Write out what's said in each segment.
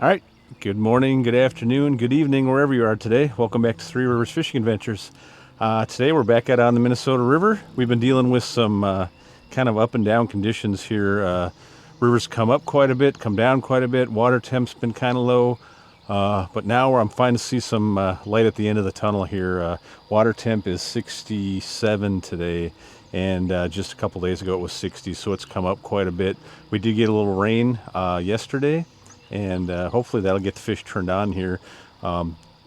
All right, good morning, good afternoon, good evening, wherever you are today. Welcome back to Three Rivers Fishing Adventures. Today we're back out on the Minnesota River. We've been dealing with some kind of up and down conditions here. Rivers come up quite a bit, come down quite a bit. Water temp's been kind of low, but now I'm fine to see some light at the end of the tunnel here. Water temp is 67 today, and just a couple days ago it was 60, so it's come up quite a bit. We did get a little rain yesterday, and hopefully that'll get the fish turned on here.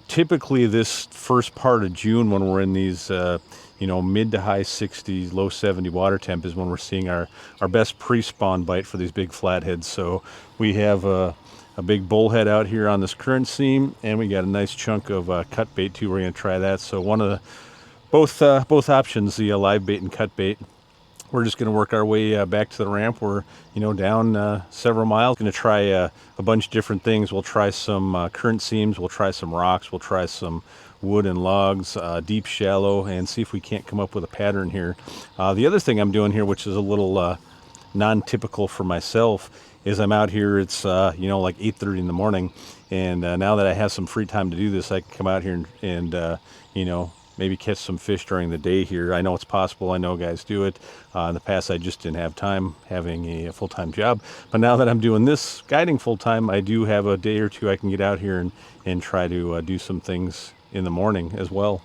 Typically this first part of June, when we're in these mid to high 60s, low 70 water temp, is when we're seeing our best pre-spawn bite for these big flatheads. So we have a big bullhead out here on this current seam, and we got a nice chunk of cut bait too. We're going to try that. So one of the both options, the live bait and cut bait. We're just going to work our way back to the ramp. We're, down several miles. Going to try a bunch of different things. We'll try some current seams. We'll try some rocks. We'll try some wood and logs, deep, shallow, and see if we can't come up with a pattern here. The other thing I'm doing here, which is a little non-typical for myself, is I'm out here. It's like 8:30 in the morning, and now that I have some free time to do this, I can come out here and maybe catch some fish during the day here. I know it's possible. I know guys do it. In the past, I just didn't have time having a full-time job. But now that I'm doing this guiding full-time, I do have a day or two I can get out here and try to do some things in the morning as well.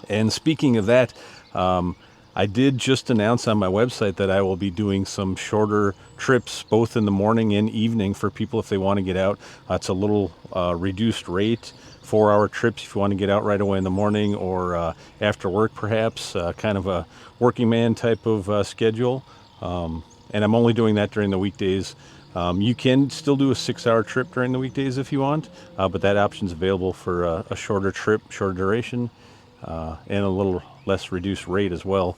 And speaking of that, I did just announce on my website that I will be doing some shorter trips both in the morning and evening for people if they want to get out. It's a little reduced rate, 4-hour trips if you want to get out right away in the morning or after work perhaps, kind of a working man type of schedule. And I'm only doing that during the weekdays. You can still do a 6-hour trip during the weekdays if you want, but that option's available for a shorter trip, shorter duration, and a little less reduced rate as well.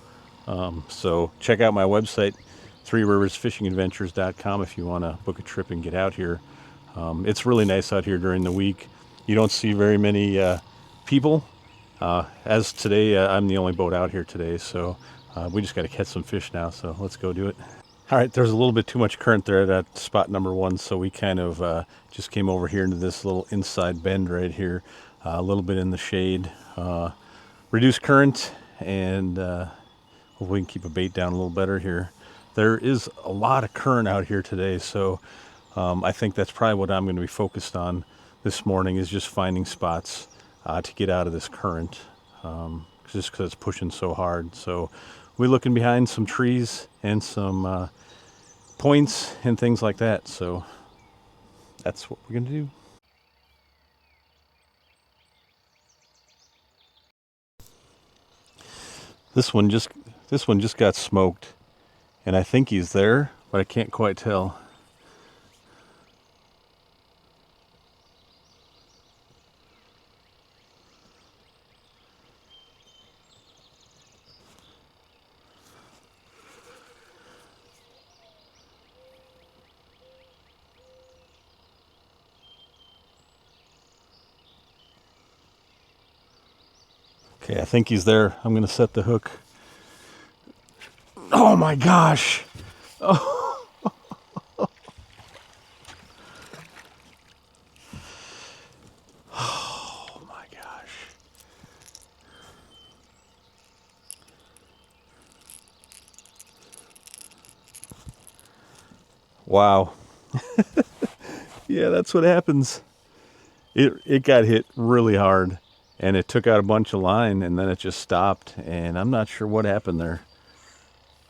So check out my website, threeriversfishingadventures.com, if you want to book a trip and get out here. It's really nice out here during the week. You don't see very many people. As today, I'm the only boat out here today, so we just got to catch some fish now, so let's go do it. All right, there's a little bit too much current there at spot number 1, so we kind of just came over here into this little inside bend right here, a little bit in the shade. Reduced current, and hopefully we can keep a bait down a little better here. There is a lot of current out here today, so I think that's probably what I'm going to be focused on this morning, is just finding spots to get out of this current, just because it's pushing so hard. So we're looking behind some trees and some points and things like that. So that's what we're going to do. This one just got smoked, and I think he's there, but I can't quite tell. Okay, I think he's there. I'm going to set the hook. Oh my gosh. Oh. Oh my gosh. Wow. Yeah, that's what happens. It got hit really hard, and it took out a bunch of line, and then it just stopped, and I'm not sure what happened there.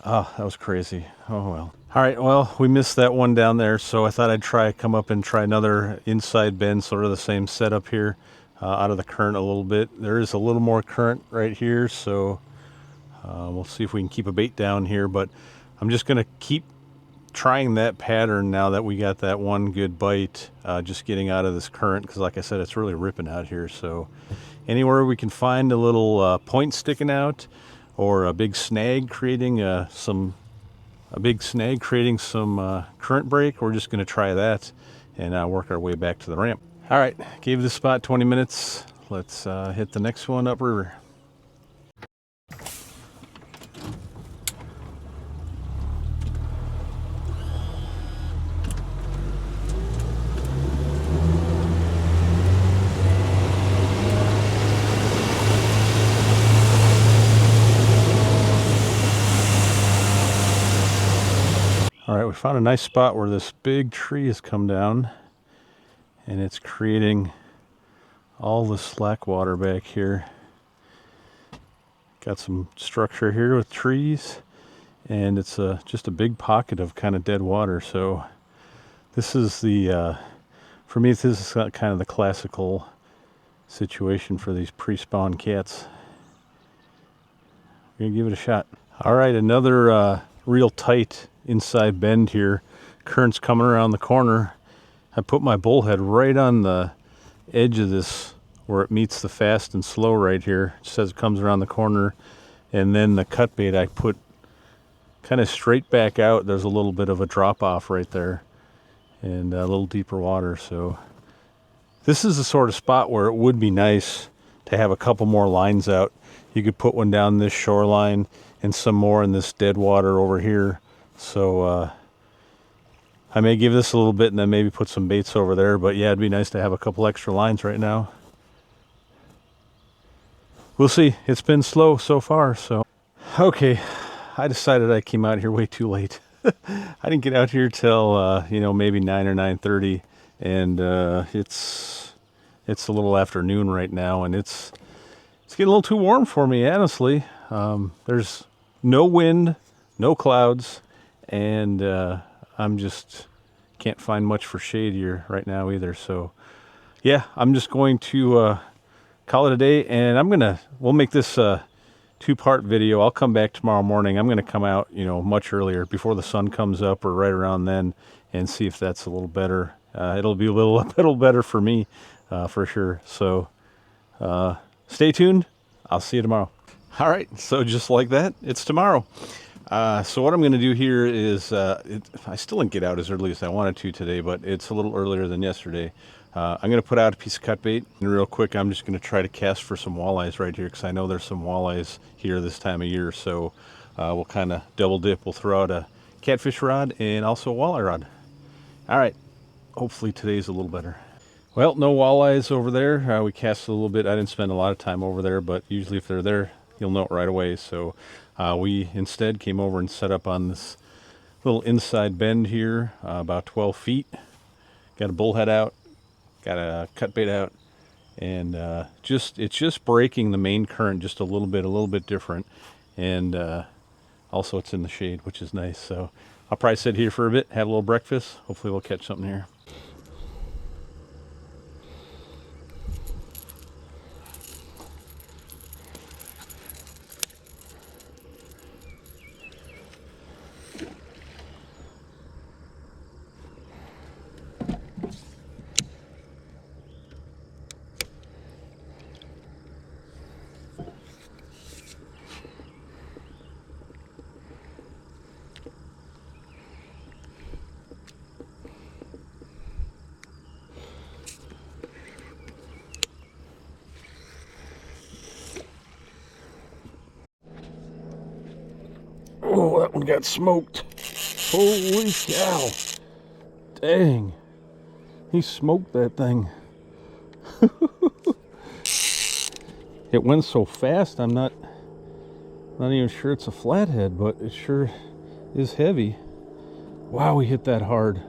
Oh, that was crazy. Oh well. All right, well, we missed that one down there, so I thought I'd come up and try another inside bend, sort of the same setup here, out of the current a little bit. There is a little more current right here, so we'll see if we can keep a bait down here, but I'm just going to keep trying that pattern now that we got that one good bite, just getting out of this current, because like I said, it's really ripping out here. So anywhere we can find a little point sticking out, or a big snag creating some current break, we're just going to try that and work our way back to the ramp. All right, gave this spot 20 minutes. Let's hit the next one upriver. we found a nice spot where this big tree has come down and it's creating all the slack water back here. Got some structure here with trees, and it's just a big pocket of kind of dead water. So this is the, for me, this is kind of the classical situation for these pre-spawn cats. We're gonna give it a shot. All right, another real tight inside bend here. Current's coming around the corner. I put my bullhead right on the edge of this where it meets the fast and slow right here. It says it comes around the corner, and then the cut bait I put kind of straight back out. There's a little bit of a drop off right there and a little deeper water. So this is the sort of spot where it would be nice to have a couple more lines out. You could put one down this shoreline and some more in this dead water over here. So I may give this a little bit and then maybe put some baits over there. But yeah, it'd be nice to have a couple extra lines right now. We'll see. It's been slow so far. So okay, I decided I came out here way too late. I didn't get out here till maybe 9 or 9:30, and it's a little afternoon right now, and it's getting a little too warm for me, honestly. There's no wind, no clouds, and I'm just can't find much for shade here right now either. So yeah, I'm just going to call it a day, and we'll make this two-part video. I'll come back tomorrow morning. I'm going to come out, much earlier before the sun comes up or right around then, and see if that's a little better. It'll be a little better for me, for sure. So stay tuned. I'll see you tomorrow. All right, so just like that, it's tomorrow. So what I'm going to do here is, I still didn't get out as early as I wanted to today, but it's a little earlier than yesterday. I'm going to put out a piece of cut bait, and real quick, I'm just going to try to cast for some walleyes right here, because I know there's some walleyes here this time of year. So we'll kind of double dip. We'll throw out a catfish rod and also a walleye rod. All right, hopefully today's a little better. Well, no walleyes over there. We cast a little bit. I didn't spend a lot of time over there, but usually if they're there, you'll know it right away. So we instead came over and set up on this little inside bend here, about 12 feet. Got a bullhead out, got a cut bait out, and it's just breaking the main current just a little bit different. And also it's in the shade, which is nice. So I'll probably sit here for a bit, have a little breakfast. Hopefully we'll catch something here. Oh, that one got smoked. Holy cow. Dang. He smoked that thing. It went so fast, I'm not even sure it's a flathead, but it sure is heavy. Wow, he hit that hard.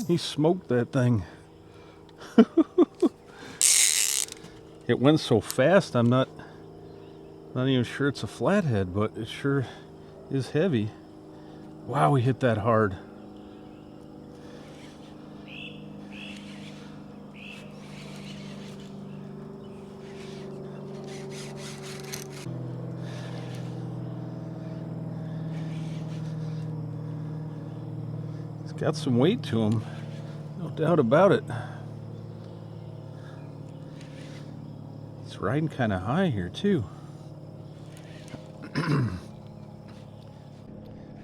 He smoked that thing. It went so fast, I'm not even sure it's a flathead, but it sure is heavy. Wow, he hit that hard. He's got some weight to him, no doubt about it. He's riding kind of high here too.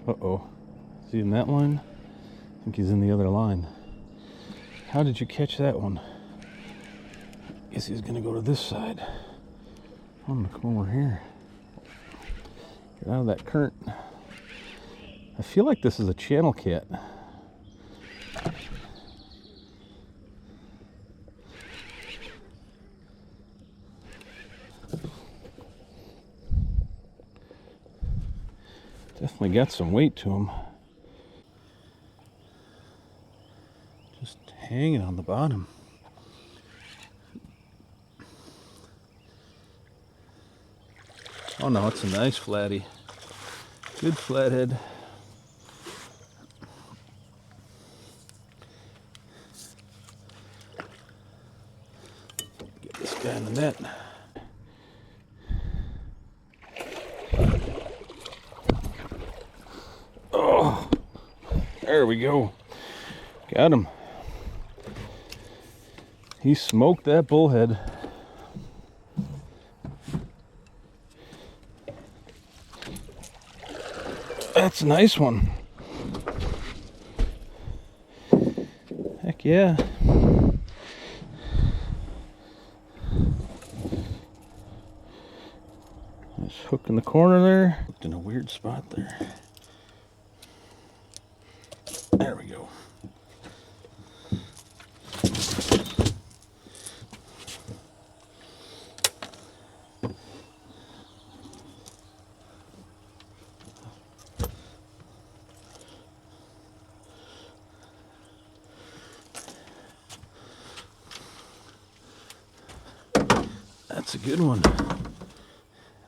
Uh-oh. Is he in that line? I think he's in the other line. How did you catch that one? Guess he's gonna go to this side. I'm gonna come over here. Get out of that current. I feel like this is a channel cat. Definitely got some weight to him. Just hanging on the bottom. Oh no, it's a nice flatty. Good flathead. Get this guy in the net. Oh, there we go. Got him. He smoked that bullhead. That's a nice one. Heck yeah. Nice hook in the corner there. Hooked in a weird spot there. There we go. That's a good one.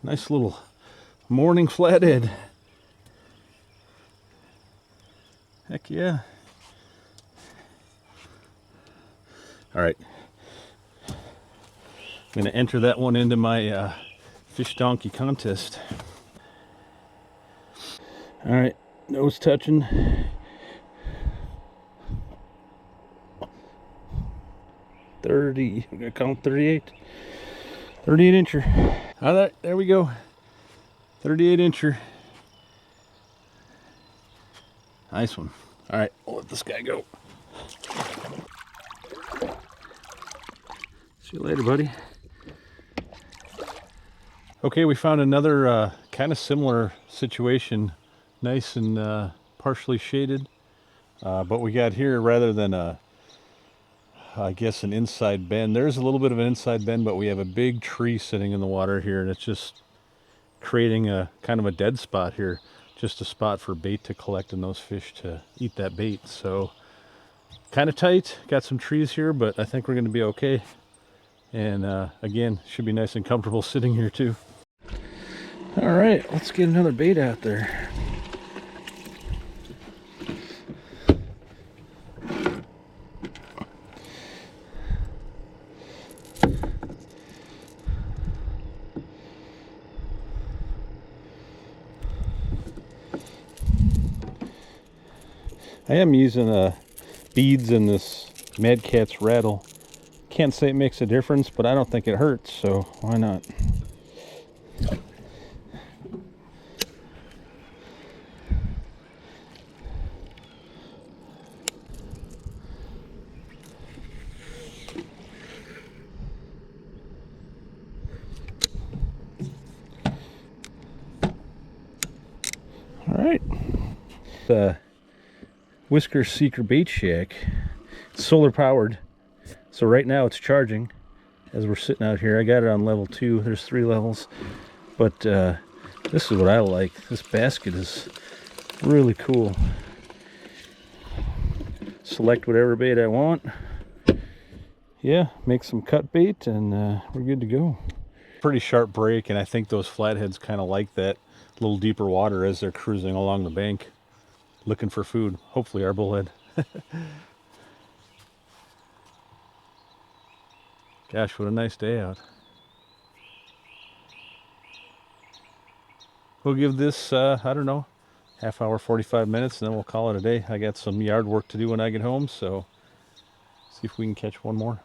Nice little morning flathead. Heck yeah. All right. I'm going to enter that one into my FishDonkey contest. All right, nose touching. I'm gonna count 38. 38 incher. All right, there we go. 38 incher. Nice one. All right, we'll let this guy go. See you later, buddy. Okay, we found another kind of similar situation. Nice and partially shaded. But we got here, rather than I guess an inside bend. There's a little bit of an inside bend, but we have a big tree sitting in the water here, and it's just creating a kind of a dead spot here. Just a spot for bait to collect and those fish to eat that bait. So kind of tight. Got some trees here, but I think we're going to be okay. And again, should be nice and comfortable sitting here too. All right, let's get another bait out there. I am using beads in this Mad Cat's rattle. Can't say it makes a difference, but I don't think it hurts, so why not? All right. Whisker Seeker Bait Shack. It's solar powered, so right now it's charging as we're sitting out here. I got it on level 2. There's 3 levels, but this is what I like. This basket is really cool. Select whatever bait I want. Yeah, make some cut bait, and we're good to go. Pretty sharp break, and I think those flatheads kind of like that little deeper water as they're cruising along the bank looking for food. Hopefully our bullhead. Gosh, what a nice day out. We'll give this I don't know, half hour, 45 minutes, and then we'll call it a day. I got some yard work to do when I get home, so see if we can catch one more.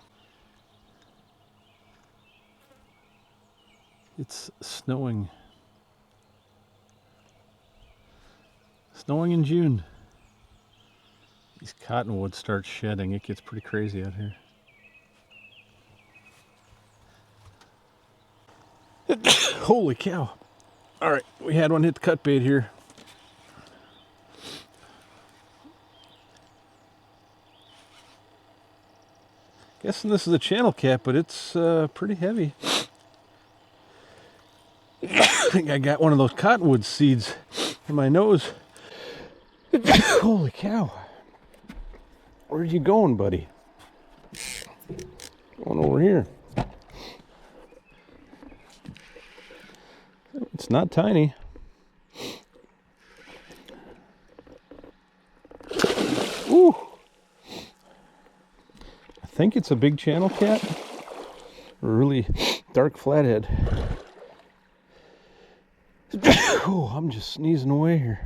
It's snowing. Snowing in June. These cottonwoods start shedding. It gets pretty crazy out here. Holy cow. All right, we had one hit the cut bait here. Guessing this is a channel cat, but it's pretty heavy. I think I got one of those cottonwood seeds in my nose. Holy cow. Where are you going, buddy? Going over here. It's not tiny. Ooh. I think it's a big channel cat. A really dark flathead. Oh, I'm just sneezing away here.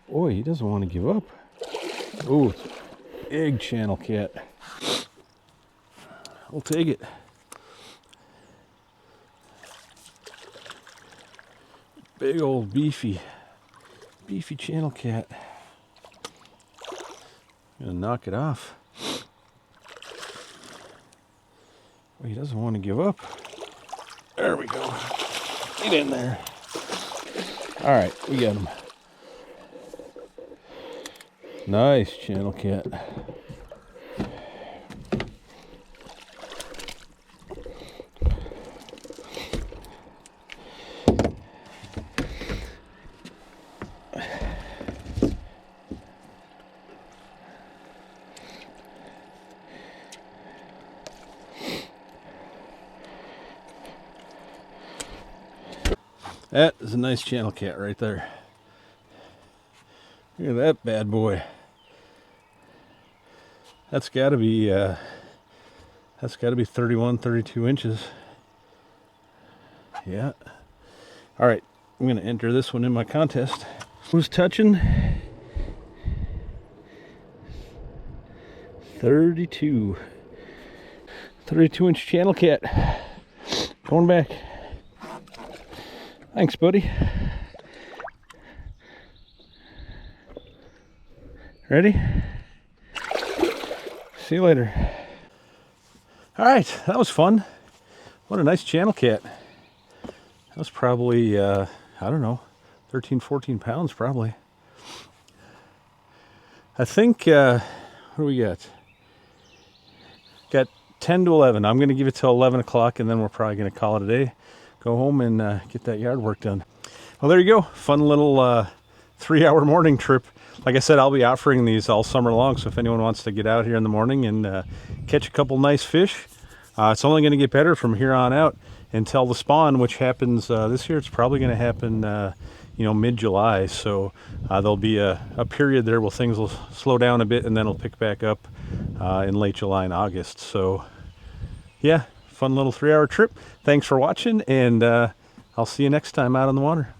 Boy, he doesn't want to give up. Oh, big channel cat. I'll take it. Big old beefy channel cat. I'm gonna knock it off. Oh, he doesn't want to give up. There we go. Get in there. All right, we got him. Nice channel cat. That is a nice channel cat right there. Look at that bad boy. That's got to be 31, 32 inches. Yeah. All right, I'm going to enter this one in my contest. Who's touching? 32 inch channel cat. Going back. Thanks, buddy. Ready? See you later. All right, that was fun. What a nice channel cat. That was probably, I don't know, 13, 14 pounds probably. I think, what do we got? Got 10 to 11. I'm going to give it till 11 o'clock and then we're probably going to call it a day. Go home and get that yard work done. Well, there you go. Fun little 3-hour morning trip. Like I said, I'll be offering these all summer long, so if anyone wants to get out here in the morning and catch a couple nice fish, it's only going to get better from here on out until the spawn, which happens this year. It's probably going to happen, mid-July. So there'll be a period there where things will slow down a bit, and then it'll pick back up in late July and August. So, yeah, fun little 3-hour trip. Thanks for watching, and I'll see you next time out on the water.